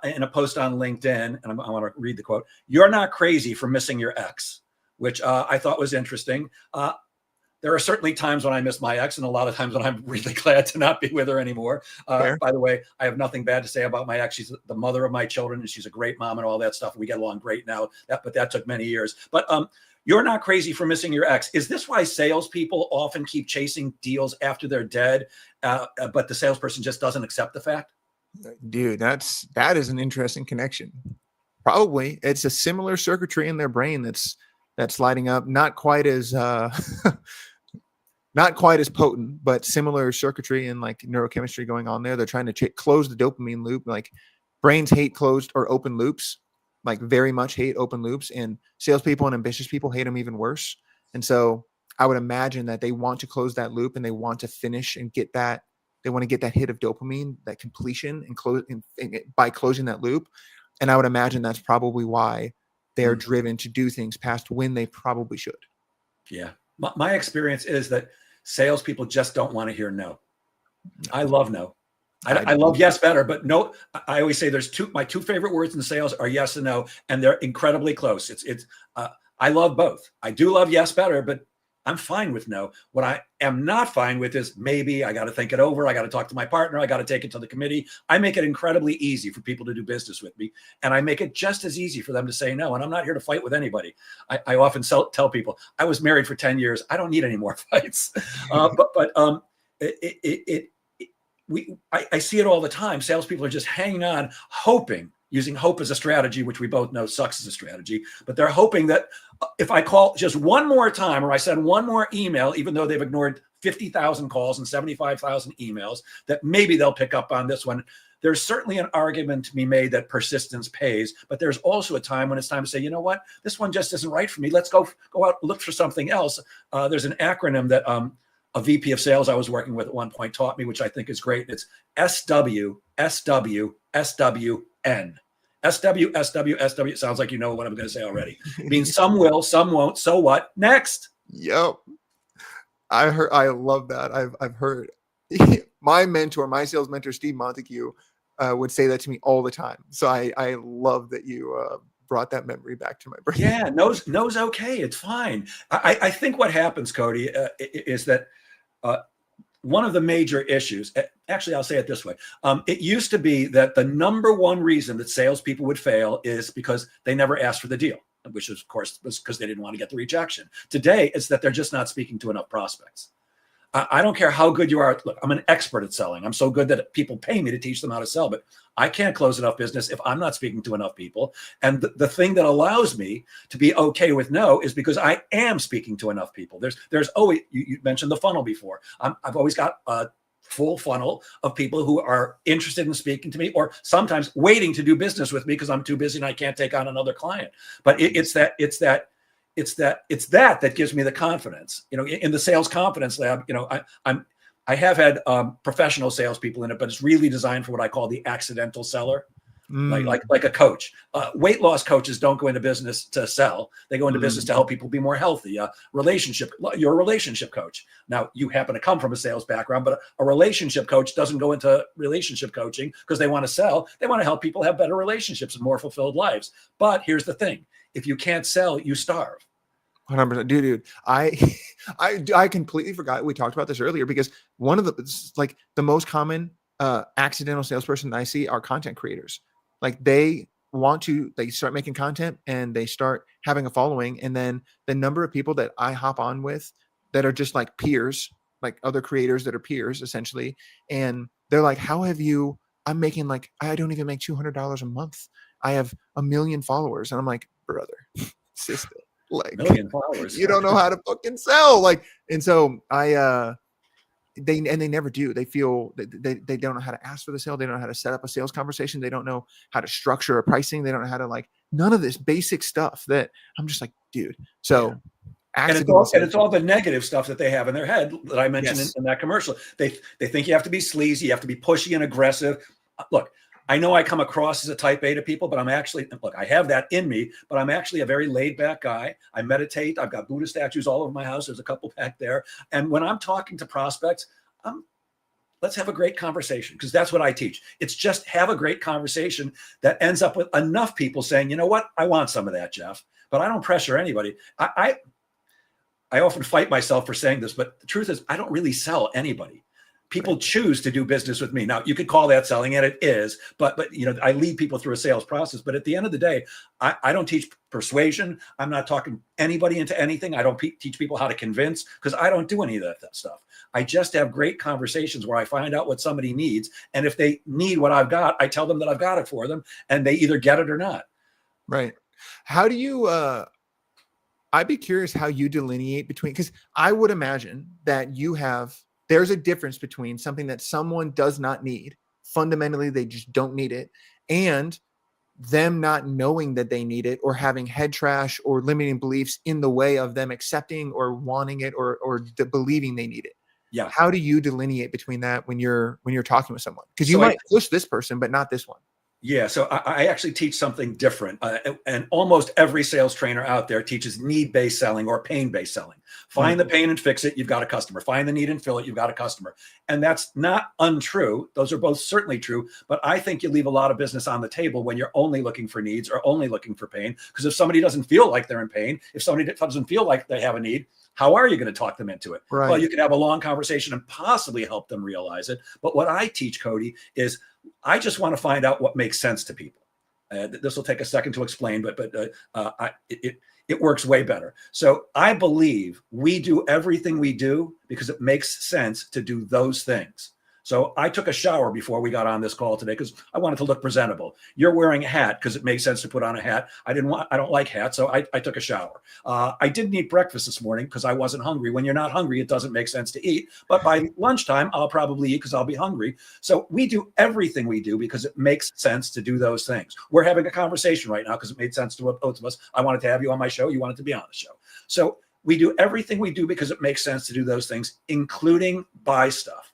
in a post on LinkedIn, and I want to read the quote, "You're not crazy for missing your ex," which I thought was interesting. There are certainly times when I miss my ex, and a lot of times when I'm really glad to not be with her anymore. By the way, I have nothing bad to say about my ex. She's the mother of my children, and she's a great mom and all that stuff. We get along great now, but that took many years. But you're not crazy for missing your ex. Is this why salespeople often keep chasing deals after they're dead, but the salesperson just doesn't accept the fact? Dude, that is an interesting connection. Probably it's a similar circuitry in their brain that's lighting up, not quite as not quite as potent, but similar circuitry and like neurochemistry going on there. They're trying to close the dopamine loop. Like brains hate closed or open loops, like very much hate open loops, and salespeople and ambitious people hate them even worse. And so I would imagine that they want to close that loop and they want to finish and get that. They want to get that hit of dopamine, that completion, and by closing that loop. And I would imagine that's probably why they're driven to do things past when they probably should. Yeah. My experience is that salespeople just don't want to hear no. I love no. I love yes better, but no. I always say my two favorite words in sales are yes and no, and they're incredibly close. I love both. I do love yes better, but I'm fine with no. What I am not fine with is maybe. I got to think it over. I got to talk to my partner. I got to take it to the committee. I make it incredibly easy for people to do business with me. And I make it just as easy for them to say no. And I'm not here to fight with anybody. I often tell people, I was married for 10 years. I don't need any more fights. I see it all the time. Salespeople are just hanging on, hoping using hope as a strategy, which we both know sucks as a strategy, but they're hoping that if I call just one more time or I send one more email, even though they've ignored 50,000 calls and 75,000 emails, that maybe they'll pick up on this one. There's certainly an argument to be made that persistence pays, but there's also a time when it's time to say, you know what, this one just isn't right for me. Let's go out and look for something else. There's an acronym that a VP of sales I was working with at one point taught me, which I think is great. It's SW, SW, SWN. SW, SW, SW. It sounds like you know what I'm going to say already. It means some will, some won't. So what? Next. Yep. I love that. I've heard my mentor, my sales mentor, Steve Montague, would say that to me all the time. So I love that you brought that memory back to my brain. Yeah, no's okay. It's fine. I think what happens, Cody, is that one of the major issues, actually, I'll say it this way. It used to be that the number one reason that salespeople would fail is because they never asked for the deal, which of course was because they didn't want to get the rejection. Today, it's that they're just not speaking to enough prospects. I don't care how good you are. Look, I'm an expert at selling. I'm so good that people pay me to teach them how to sell, but I can't close enough business if I'm not speaking to enough people. And the thing that allows me to be okay with no is because I am speaking to enough people. There's always, you mentioned the funnel before. I've always got a full funnel of people who are interested in speaking to me or sometimes waiting to do business with me because I'm too busy and I can't take on another client. But it's that gives me the confidence, in the sales confidence lab. I have had professional salespeople in it, but it's really designed for what I call the accidental seller, like a coach. Weight loss coaches don't go into business to sell; they go into business to help people be more healthy. You're a relationship coach. Now, you happen to come from a sales background, but a relationship coach doesn't go into relationship coaching because they want to sell. They want to help people have better relationships and more fulfilled lives. But here's the thing: if you can't sell, you starve. 100%. Dude, I completely forgot we talked about this earlier because one of the most common accidental salesperson I see are content creators. Like they start making content and they start having a following, and then the number of people that I hop on with that are just like peers, like other creators that are peers essentially, and they're like, how have you? I'm making I don't even make $200 a month. I have 1 million followers, and I'm like, brother, sister. Million followers. You don't know how to fucking sell. And so they never do. They feel they don't know how to ask for the sale. They don't know how to set up a sales conversation. They don't know how to structure a pricing. They don't know how to none of this basic stuff that I'm just like, dude. So and it's all the negative stuff that they have in their head that I mentioned in that commercial. They think you have to be sleazy, you have to be pushy and aggressive. Look, I know I come across as a type A to people, but I have that in me, but I'm actually a very laid back guy. I meditate. I've got Buddha statues all over my house. There's a couple back there. And when I'm talking to prospects, let's have a great conversation, because that's what I teach. It's just have a great conversation that ends up with enough people saying, you know what, I want some of that, Jeff, but I don't pressure anybody. I often fight myself for saying this, but the truth is I don't really sell anybody. People choose to do business with me. Now, you could call that selling, and it is, but I lead people through a sales process. But at the end of the day, I don't teach persuasion. I'm not talking anybody into anything. I don't teach people how to convince, because I don't do any of that stuff. I just have great conversations where I find out what somebody needs. And if they need what I've got, I tell them that I've got it for them, and they either get it or not. Right. How do you, I'd be curious how you delineate between, because I would imagine that there's a difference between something that someone does not need. Fundamentally, they just don't need it. And them not knowing that they need it, or having head trash or limiting beliefs in the way of them accepting or wanting it or believing they need it. Yeah. How do you delineate between that when you're talking with someone? Because you might push this person, but not this one. Yeah, so I actually teach something different. And almost every sales trainer out there teaches need-based selling or pain-based selling. Find the pain and fix it, you've got a customer. Find the need and fill it, you've got a customer. And that's not untrue. Those are both certainly true. But I think you leave a lot of business on the table when you're only looking for needs or only looking for pain. Because if somebody doesn't feel like they're in pain, if somebody doesn't feel like they have a need, how are you going to talk them into it? Right. Well, you can have a long conversation and possibly help them realize it. But what I teach, Cody, is I just want to find out what makes sense to people. This will take a second to explain, but it works way better. So I believe we do everything we do because it makes sense to do those things. So I took a shower before we got on this call today because I wanted to look presentable. You're wearing a hat because it makes sense to put on a hat. I don't like hats, so I took a shower. I didn't eat breakfast this morning because I wasn't hungry. When you're not hungry, it doesn't make sense to eat. But by lunchtime, I'll probably eat because I'll be hungry. So we do everything we do because it makes sense to do those things. We're having a conversation right now because it made sense to both of us. I wanted to have you on my show. You wanted to be on the show. So we do everything we do because it makes sense to do those things, including buy stuff.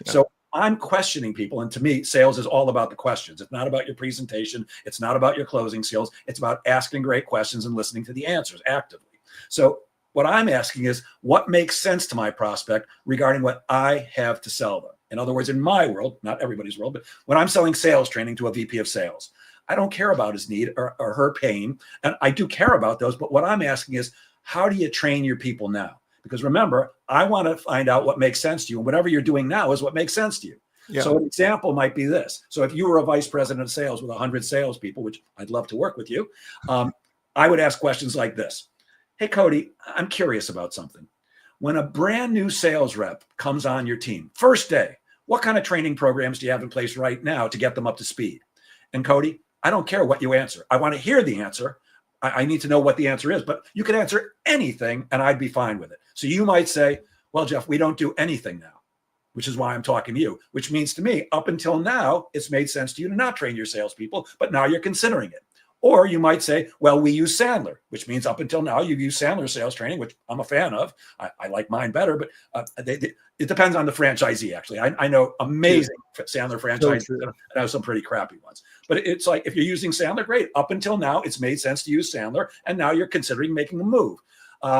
Yeah. So I'm questioning people. And to me, sales is all about the questions. It's not about your presentation. It's not about your closing skills. It's about asking great questions and listening to the answers actively. So what I'm asking is what makes sense to my prospect regarding what I have to sell them. In other words, in my world, not everybody's world, but when I'm selling sales training to a VP of sales, I don't care about his need or her pain. And I do care about those. But what I'm asking is, how do you train your people now? Because remember, I want to find out what makes sense to you. And whatever you're doing now is what makes sense to you. Yeah. So an example might be this. So if you were a vice president of sales with 100 salespeople, which I'd love to work with you, I would ask questions like this. Hey, Cody, I'm curious about something. When a brand new sales rep comes on your team, first day, what kind of training programs do you have in place right now to get them up to speed? And Cody, I don't care what you answer. I want to hear the answer. I need to know what the answer is, but you can answer anything and I'd be fine with it. So you might say, well, Jeff, we don't do anything now, which is why I'm talking to you, which means to me, up until now, it's made sense to you to not train your salespeople, but now you're considering it. Or you might say, well, we use Sandler, which means up until now, you've used Sandler sales training, which I'm a fan of. I like mine better, but it depends on the franchisee, actually. I know amazing Sandler franchisees and I have some pretty crappy ones. But it's like, if you're using Sandler, great. Up until now, it's made sense to use Sandler, and now you're considering making a move.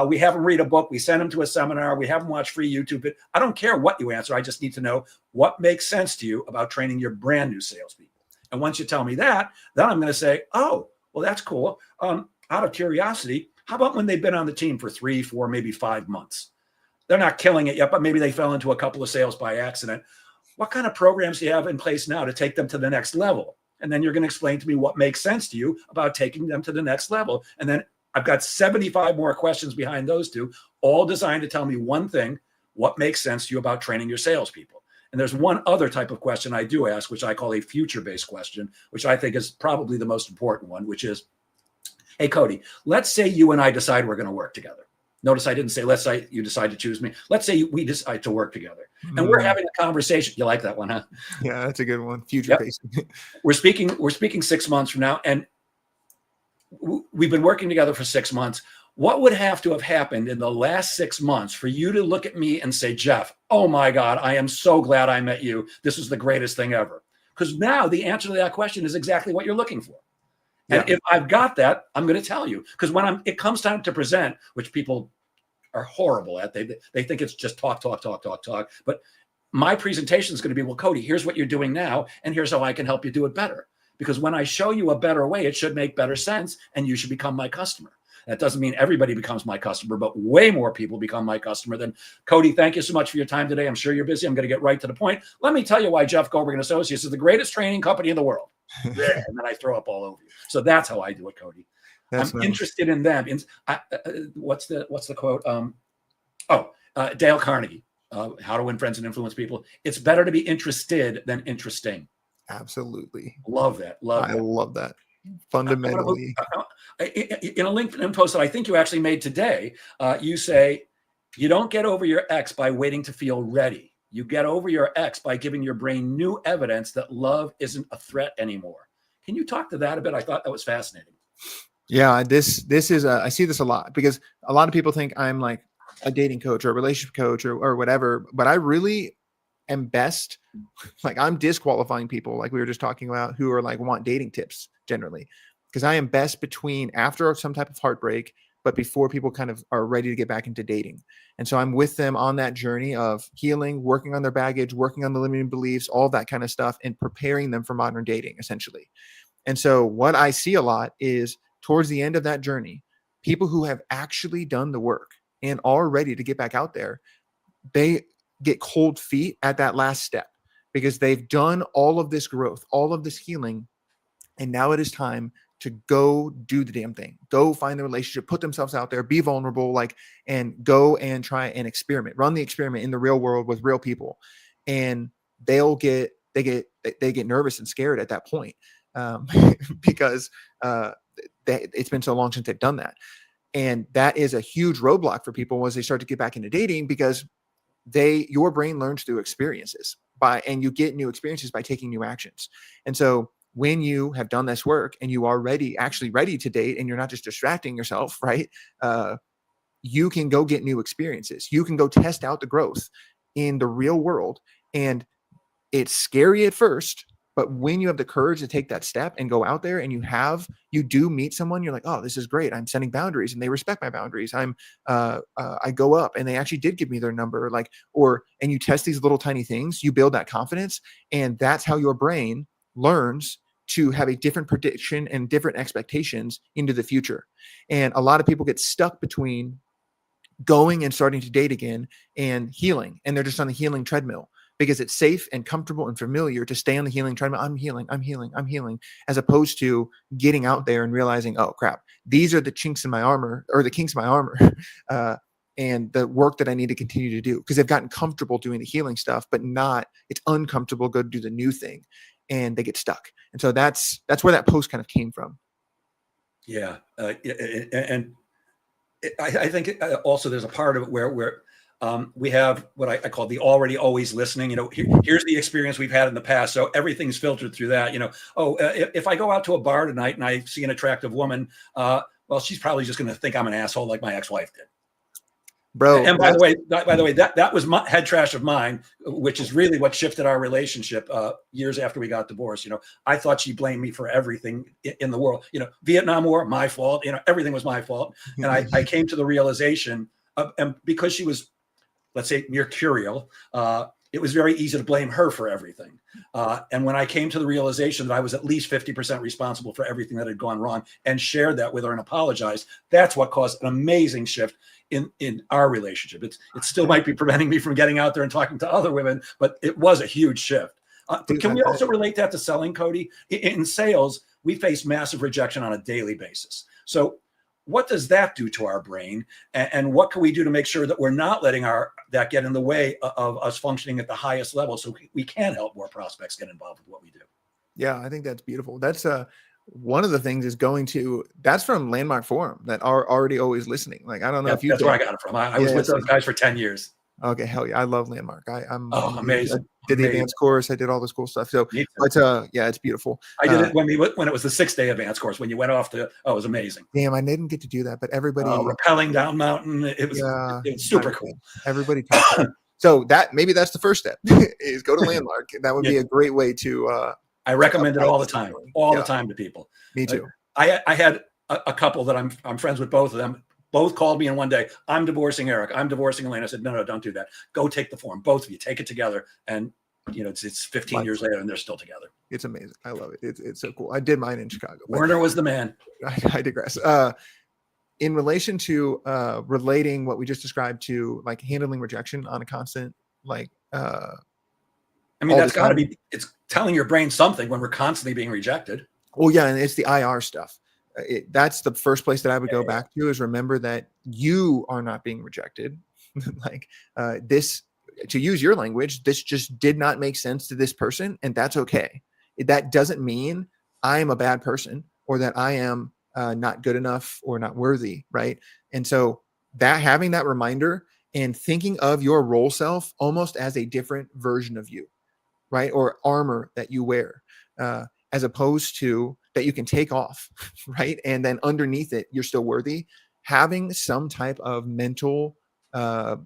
We have them read a book. We send them to a seminar. We have them watch free YouTube. But I don't care what you answer. I just need to know what makes sense to you about training your brand new salespeople. And once you tell me that, then I'm going to say, oh, well, that's cool. Out of curiosity, how about when they've been on the team for 3, 4, maybe 5 months? They're not killing it yet, but maybe they fell into a couple of sales by accident. What kind of programs do you have in place now to take them to the next level? And then you're going to explain to me what makes sense to you about taking them to the next level. And then I've got 75 more questions behind those two, all designed to tell me one thing: what makes sense to you about training your salespeople. And there's one other type of question I do ask, which I call a future-based question, which I think is probably the most important one, which is, hey, Cody, let's say you and I decide we're going to work together. Notice I didn't say, let's say you decide to choose me. Let's say we decide to work together. And we're having a conversation. You like that one, huh? Yeah, that's a good one. Future-based. Yep. We're speaking 6 months from now, and we've been working together for 6 months. What would have to have happened in the last 6 months for you to look at me and say, Jeff, oh my God, I am so glad I met you. This is the greatest thing ever. Because now the answer to that question is exactly what you're looking for. And if I've got that, I'm going to tell you. Because when it comes time to present, which people are horrible at, they think it's just talk. But my presentation is going to be, well, Cody, here's what you're doing now, and here's how I can help you do it better. Because when I show you a better way, it should make better sense, and you should become my customer. That doesn't mean everybody becomes my customer, but way more people become my customer than Cody. Thank you so much for your time today. I'm sure you're busy. I'm going to get right to the point. Let me tell you why Jeff Goldberg and Associates is the greatest training company in the world. And then I throw up all over you. So that's how I do it, Cody. That's I'm nice. Interested in them. What's the quote? Dale Carnegie, How to Win Friends and Influence People. It's better to be interested than interesting. Absolutely. Love that. I love that. Fundamentally. In a LinkedIn post that I think you actually made today, you say, you don't get over your ex by waiting to feel ready. You get over your ex by giving your brain new evidence that love isn't a threat anymore. Can you talk to that a bit? I thought that was fascinating. Yeah, this is I see this a lot because a lot of people think I'm like a dating coach or a relationship coach or whatever, but I really am best. Like, I'm disqualifying people, like we were just talking about, who are like want dating tips generally, because I am best between after some type of heartbreak, but before people kind of are ready to get back into dating. And so I'm with them on that journey of healing, working on their baggage, working on the limiting beliefs, all that kind of stuff, and preparing them for modern dating, essentially. And so what I see a lot is towards the end of that journey, people who have actually done the work and are ready to get back out there, they get cold feet at that last step because they've done all of this growth, all of this healing. And now it is time to go do the damn thing, go find the relationship, put themselves out there, be vulnerable, and go and try and experiment, run the experiment in the real world with real people. And they get nervous and scared at that point, because it's been so long since they've done that. And that is a huge roadblock for people as they start to get back into dating, because your brain learns through experiences and you get new experiences by taking new actions. And so when you have done this work and you are actually ready to date, and you're not just distracting yourself, right? You can go get new experiences. You can go test out the growth in the real world. And it's scary at first, but when you have the courage to take that step and go out there, and you do meet someone, you're like, oh, this is great. I'm setting boundaries and they respect my boundaries. I go up and they actually did give me their number, and you test these little tiny things, you build that confidence. And that's how your brain learns to have a different prediction and different expectations into the future. And a lot of people get stuck between going and starting to date again and healing. And they're just on the healing treadmill, because it's safe and comfortable and familiar to stay on the healing treadmill. I'm healing, as opposed to getting out there and realizing, oh crap, these are the chinks in my armor, or the kinks in my armor, and the work that I need to continue to do, because they've gotten comfortable doing the healing stuff, but it's uncomfortable to go do the new thing, and they get stuck. And so that's where that post kind of came from. Yeah. And I think also there's a part of it where we have what I call the already always listening. Here's the experience we've had in the past, so everything's filtered through that. If I go out to a bar tonight and I see an attractive woman, well, she's probably just going to think I'm an asshole like my ex-wife did. Bro, and by the way, that was my head trash of mine, which is really what shifted our relationship years after we got divorced. I thought she blamed me for everything in the world. Vietnam War, my fault. Everything was my fault. And I came to the realization and because she was, let's say, mercurial, it was very easy to blame her for everything. And when I came to the realization that I was at least 50% responsible for everything that had gone wrong, and shared that with her and apologized, that's what caused an amazing shift in our relationship. It still might be preventing me from getting out there and talking to other women, but it was a huge shift. Can we also relate that to selling, Cody? In sales, we face massive rejection on a daily basis. So what does that do to our brain? And what can we do to make sure that we're not letting that get in the way of us functioning at the highest level, so we can help more prospects get involved with what we do? Yeah, I think that's beautiful. That's one of the things is that's from Landmark Forum, that are already always listening. Like, I don't know if you. That's where I got it from. I was with those guys for 10 years. Okay, hell yeah, I love Landmark. I'm amazing. I did the advanced course. I did all this cool stuff. So, but yeah, it's beautiful. I did it when it was the 6-day advanced course. When you went off it was amazing. Damn, I didn't get to do that, but everybody rappelling down mountain. It was super cool. Everybody talked. So maybe that's the first step is go to Landmark. That would be a great way to. I recommend it all the time, the time to people. Me too. I had a couple that I'm friends with, both of them. Both called me in one day. I'm divorcing Eric. I'm divorcing Elaine. I said, no, don't do that. Go take the form. Both of you take it together. And it's 15 years later and they're still together. It's amazing. I love it. It's so cool. I did mine in Chicago. Werner was the man. I digress. In relation to relating what we just described to like handling rejection on a constant, that's got to be, it's telling your brain something when we're constantly being rejected. Well, yeah. And it's the IR stuff. That's the first place that I would go back to, is remember that you are not being rejected. This, to use your language, this just did not make sense to this person, and that's okay. That doesn't mean I am a bad person, or that I am not good enough or not worthy, right? And so that having that reminder and thinking of your role self almost as a different version of you, right? Or armor that you wear, as opposed to that you can take off, right? And then underneath it, you're still worthy. Having some type of mental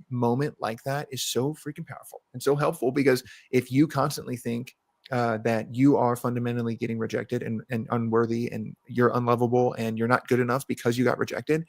moment like that is so freaking powerful and so helpful, because if you constantly think that you are fundamentally getting rejected and unworthy, and you're unlovable and you're not good enough because you got rejected,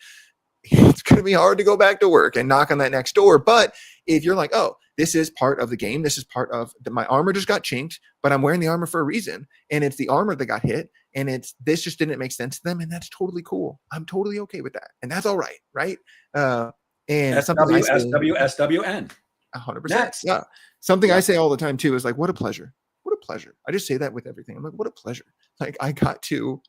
it's going to be hard to go back to work and knock on that next door. But if you're like, oh, this is part of the game, this is part of my armor just got chinked, but I'm wearing the armor for a reason. And it's the armor that got hit, and this just didn't make sense to them. And that's totally cool. I'm totally okay with that. And that's all right. Right. And SWSWN. 100%. Yeah. Something I say all the time too is like, what a pleasure. What a pleasure. I just say that with everything. I'm like, what a pleasure. Like I got to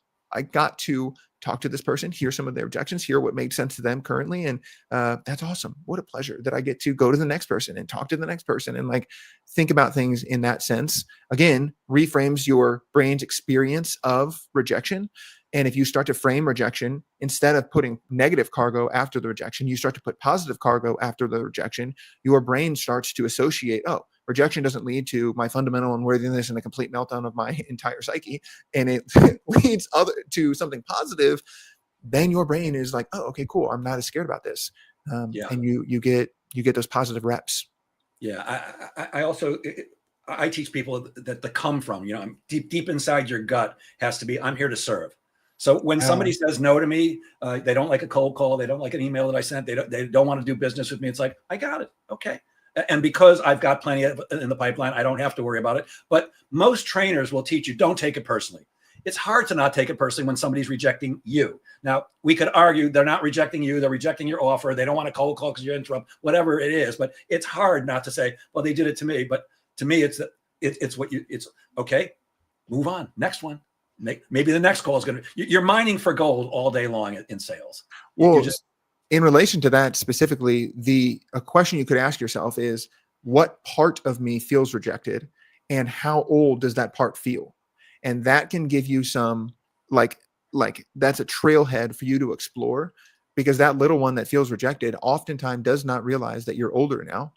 talk to this person, hear some of their objections, hear what made sense to them currently. And that's awesome. What a pleasure that I get to go to the next person and talk to the next person and like think about things in that sense. Again, reframes your brain's experience of rejection. And if you start to frame rejection, instead of putting negative cargo after the rejection, you start to put positive cargo after the rejection, your brain starts to associate, oh, rejection doesn't lead to my fundamental unworthiness and a complete meltdown of my entire psyche, and it leads to something positive. Then your brain is like, oh, okay, cool. I'm not as scared about this. And you get those positive reps. Yeah, I also I teach people that the come from, deep inside your gut has to be, I'm here to serve. So when somebody says no to me, they don't like a cold call, they don't like an email that I sent, they don't want to do business with me. It's like, I got it. Okay. And because I've got plenty in the pipeline, I don't have to worry about it. But most trainers will teach you, don't take it personally. It's hard to not take it personally when somebody's rejecting you. Now, we could argue they're not rejecting you, they're rejecting your offer. They don't want to cold call because you interrupt, whatever it is. But it's hard not to say, well, they did it to me. But to me, it's okay, move on. Next one. Maybe the next call is going to, you're mining for gold all day long in sales. Well, in relation to that specifically, a question you could ask yourself is, what part of me feels rejected and how old does that part feel? And that can give you some like that's a trailhead for you to explore, because that little one that feels rejected oftentimes does not realize that you're older now.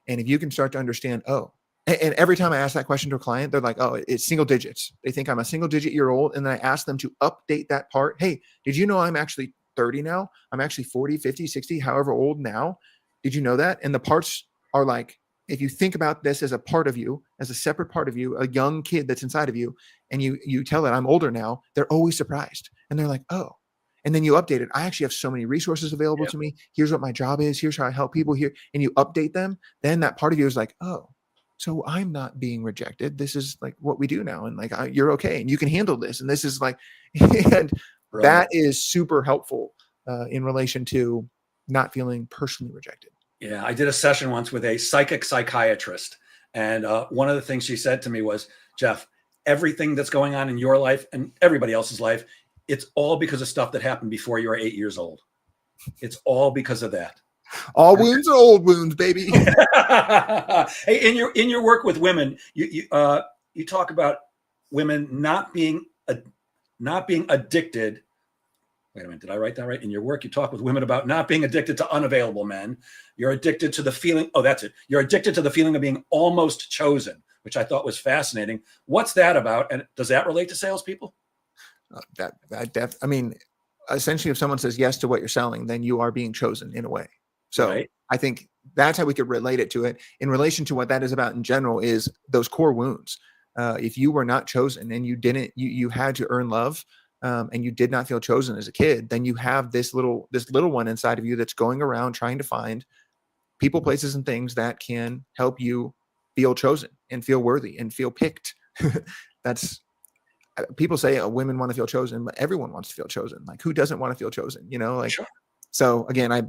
And if you can start to understand, oh, and every time I ask that question to a client, they're like, oh, it's single digits. They think I'm a single digit year old. And then I ask them to update that part. Hey, did you know I'm actually 30 now? I'm actually 40, 50, 60, however old now. Did you know that? And the parts are like, if you think about this as a part of you, as a separate part of you, a young kid that's inside of you, and you tell it I'm older now, they're always surprised. And they're like, oh. And then you update it. I actually have so many resources available to me. Here's what my job is. Here's how I help people here. And you update them. Then that part of you is like, oh, so I'm not being rejected. This is like what we do now. And like, you're okay. And you can handle this. And this is like, and right. That is super helpful in relation to not feeling personally rejected. Yeah. I did a session once with a psychiatrist. And one of the things she said to me was, Jeff, everything that's going on in your life and everybody else's life, it's all because of stuff that happened before you were 8 years old. It's all because of that. All wounds are old wounds, baby. Hey, in your work with women, you talk about women not being addicted. Wait a minute, did I write that right? In your work, you talk with women about not being addicted to unavailable men. You're addicted to the feeling. Oh, that's it. You're addicted to the feeling of being almost chosen, which I thought was fascinating. What's that about? And does that relate to salespeople? I mean, essentially, if someone says yes to what you're selling, then you are being chosen in a way. So right. I think that's how we could relate it to it. In relation to what that is about in general is those core wounds. If you were not chosen and you had to earn love, and you did not feel chosen as a kid, then you have this little one inside of you that's going around trying to find people, places, and things that can help you feel chosen and feel worthy and feel picked. That's people say women want to feel chosen, but everyone wants to feel chosen. Like, who doesn't want to feel chosen? Like, sure. So again, I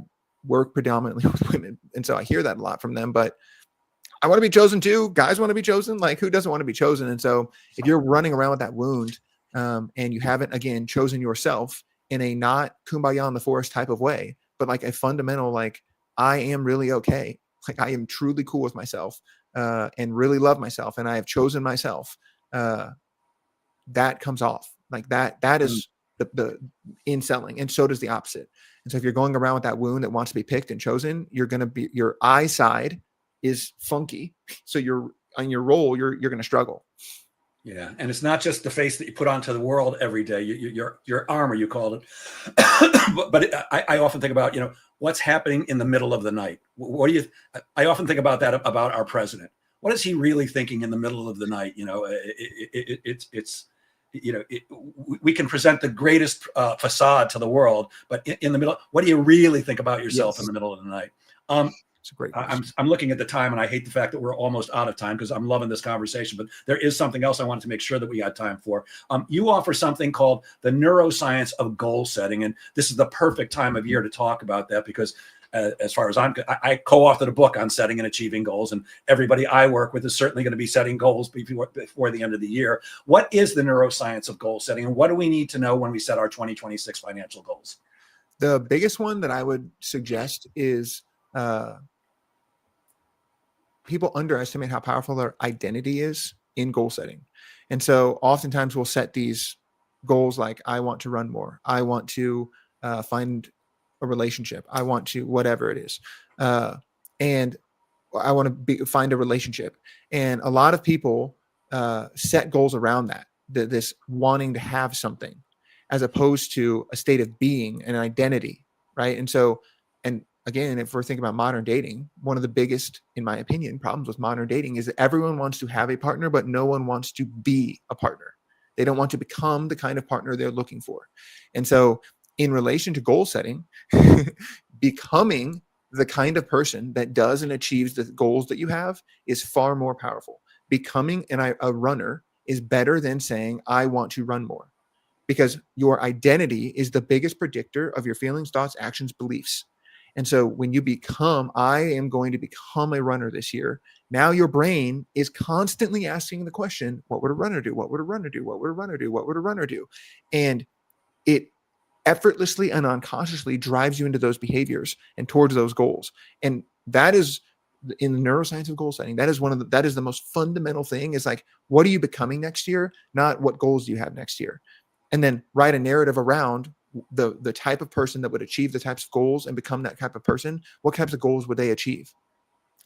work predominantly with women, and so I hear that a lot from them, but I want to be chosen too. Guys want to be chosen. Like, who doesn't want to be chosen? And so if you're running around with that wound, and you haven't, again, chosen yourself in a not kumbaya in the forest type of way, but like a fundamental, like, I am really okay. Like, I am truly cool with myself, and really love myself. And I have chosen myself. That comes off like that. That is the in selling. And so does the opposite. And so if you're going around with that wound that wants to be picked and chosen, your eye side is funky. So you're on your role, you're going to struggle. Yeah. And it's not just the face that you put onto the world every day, your armor, you called it. but I often think about, what's happening in the middle of the night. I often think about that, about our president. What is he really thinking in the middle of the night? We can present the greatest facade to the world, but in the middle, what do you really think about yourself in the middle of the night? It's a great I'm looking at the time, and I hate the fact that we're almost out of time because I'm loving this conversation, but there is something else I wanted to make sure that we got time for. You offer something called the neuroscience of goal setting, and this is the perfect time of year to talk about that because as far as I co-authored a book on setting and achieving goals, and everybody I work with is certainly going to be setting goals before the end of the year. What is the neuroscience of goal setting, and what do we need to know when we set our 2026 financial goals? The biggest one that I would suggest is people underestimate how powerful their identity is in goal setting. And so oftentimes we'll set these goals like, I want to run more. I want to find a relationship. I want to, whatever it is. And I want to find a relationship. And a lot of people set goals around that, this wanting to have something, as opposed to a state of being, an identity, right? And so, and again, if we're thinking about modern dating, one of the biggest, in my opinion, problems with modern dating is that everyone wants to have a partner, but no one wants to be a partner. They don't want to become the kind of partner they're looking for. And so in relation to goal setting, becoming the kind of person that does and achieves the goals that you have is far more powerful. Becoming a runner is better than saying, I want to run more, because your identity is the biggest predictor of your feelings, thoughts, actions, beliefs. And so when you become, I am going to become a runner this year, now your brain is constantly asking the question, what would a runner do? What would a runner do? What would a runner do? What would a runner do? And it effortlessly and unconsciously drives you into those behaviors and towards those goals. And that is, in the neuroscience of goal setting, that is that is the most fundamental thing, is like, what are you becoming next year? Not what goals do you have next year? And then write a narrative around the type of person that would achieve the types of goals and become that type of person. What types of goals would they achieve?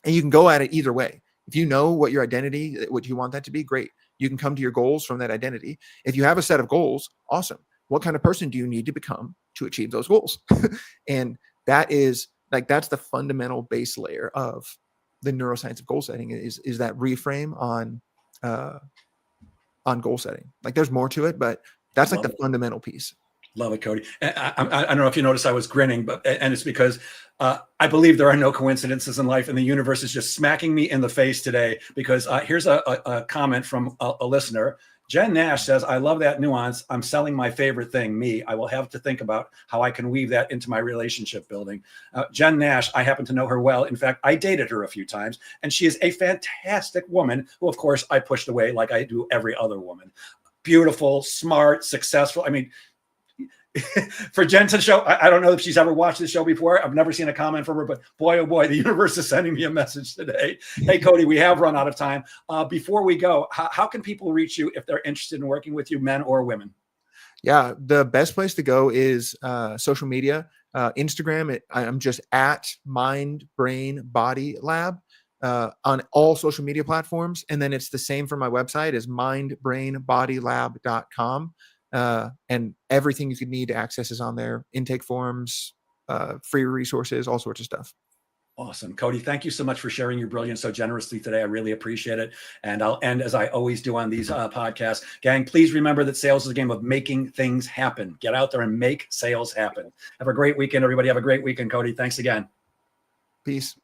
And you can go at it either way. If you know what your identity, what you want that to be, great. You can come to your goals from that identity. If you have a set of goals, awesome. What kind of person do you need to become to achieve those goals? And that is like, that's the fundamental base layer of the neuroscience of goal setting, is that reframe on goal setting. Like, there's more to it, but that's like the fundamental piece. Love it, Cody. I don't know if you noticed I was grinning, and it's because I believe there are no coincidences in life, and the universe is just smacking me in the face today, because here's a comment from a listener. Jen Nash says, I love that nuance. I'm selling my favorite thing, me. I will have to think about how I can weave that into my relationship building. Jen Nash, I happen to know her well. In fact, I dated her a few times, and she is a fantastic woman who, of course, I pushed away like I do every other woman. Beautiful, smart, successful. I mean, for Jen to show, I don't know if she's ever watched this show before. I've never seen a comment from her, but boy, oh boy, the universe is sending me a message today. Hey, Cody, we have run out of time. Before we go, how can people reach you if they're interested in working with you, men or women? Yeah, the best place to go is social media. Instagram, I'm just at Mind, Brain, Body Lab on all social media platforms. And then it's the same for my website, is mindbrainbodylab.com. And everything you could need to access is on there. Intake forms, free resources, all sorts of stuff. Awesome. Cody, thank you so much for sharing your brilliance so generously today. I really appreciate it. And I'll end, as I always do on these podcasts. Gang, please remember that sales is a game of making things happen. Get out there and make sales happen. Have a great weekend, everybody. Have a great weekend, Cody. Thanks again. Peace.